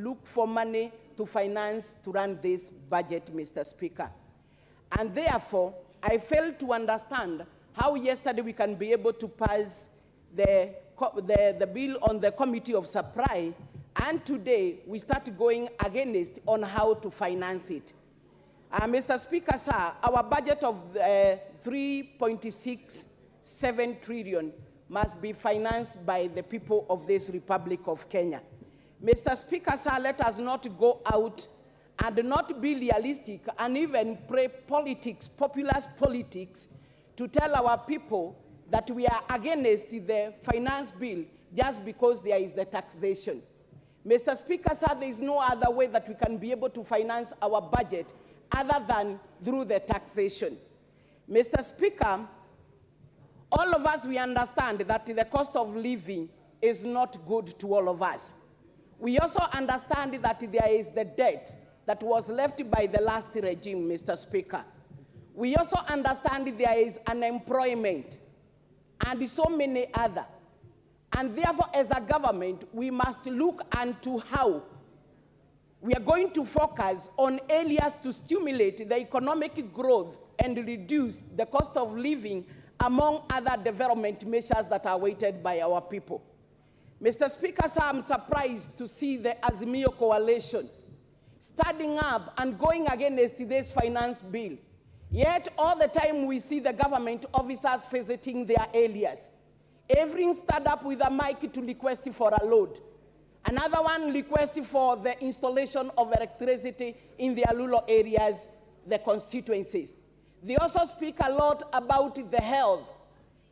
look for money to finance, to run this budget, Mr. Speaker. And therefore, I fail to understand how yesterday we can be able to pass the bill on the Committee of Supply, and today we start going against on how to finance it. Mr. Speaker, sir, our budget of 3.67 trillion must be financed by the people of this Republic of Kenya. Mr. Speaker, sir, let us not go out and not be realistic and even play politics, populist politics, to tell our people that we are against the finance bill just because there is the taxation. Mr. Speaker, sir, there is no other way that we can be able to finance our budget other than through the taxation. Mr. Speaker, all of us, we understand that the cost of living is not good to all of us. We also understand that there is the debt that was left by the last regime, Mr. Speaker. We also understand there is unemployment and so many other. And therefore, as a government, we must look into how we are going to focus on areas to stimulate the economic growth and reduce the cost of living, among other development measures that are awaited by our people. Mr. Speaker, sir, I'm surprised to see the Azimio coalition standing up and going against this finance bill. Yet all the time we see the government officers visiting their areas. Every stood up with a mic to request for a load. Another one requested for the installation of electricity in their rural areas, the constituencies. They also speak a lot about the health.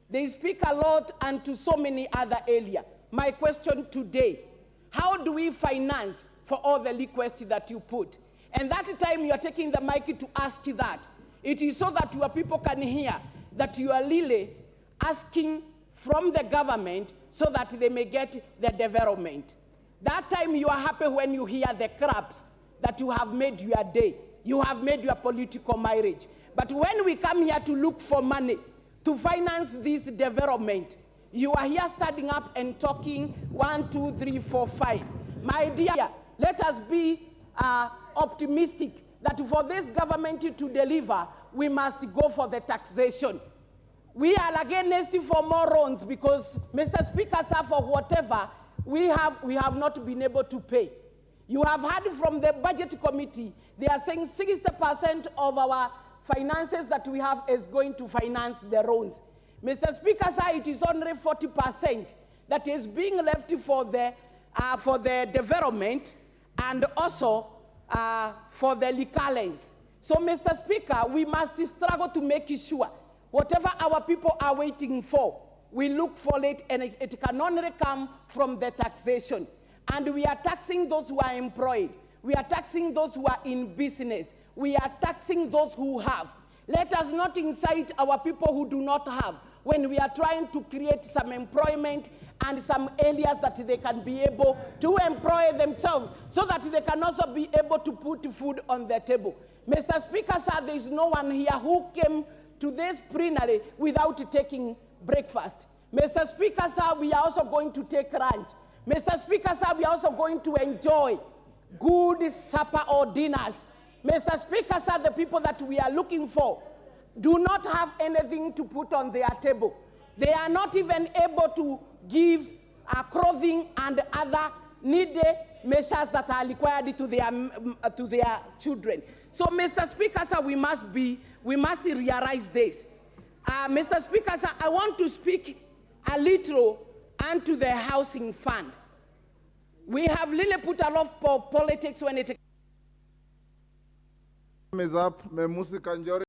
They speak a lot and to so many other areas. My question today, how do we finance for all the requests that you put? And that time you are taking the mic to ask that. It is so that your people can hear that you are really asking from the government so that they may get the development. That time you are happy when you hear the crabs that you have made your day. You have made your political marriage. But when we come here to look for money to finance this development, you are here standing up and talking 1, 2, 3, 4, 5. My dear, let us be optimistic that for this government to deliver, we must go for the taxation. We are against for more loans because, Mr. Speaker, sir, for whatever we have not been able to pay. You have heard from the budget committee, they are saying 60% of our finances that we have is going to finance the loans. Mr. Speaker, sir, it is only 40% that is being left for the development and also for the recurrence. So, Mr. Speaker, we must struggle to make sure whatever our people are waiting for, we look for it, and it can only come from the taxation. And we are taxing those who are employed. We are taxing those who are in business. We are taxing those who have. Let us not incite our people who do not have when we are trying to create some employment and some areas that they can be able to employ themselves so that they can also be able to put food on their table. Mr. Speaker, sir, there is no one here who came to this plenary without taking breakfast. Mr. Speaker, sir, we are also going to take lunch. Mr. Speaker, sir, we are also going to enjoy good supper or dinners. Mr. Speaker, sir, the people that we are looking for do not have anything to put on their table. They are not even able to give clothing and other needed measures that are required to their children. So, Mr. Speaker, sir, we must realize this. Mr. Speaker, sir, I want to speak a little onto the housing fund. We have really put a lot of politics when it is up.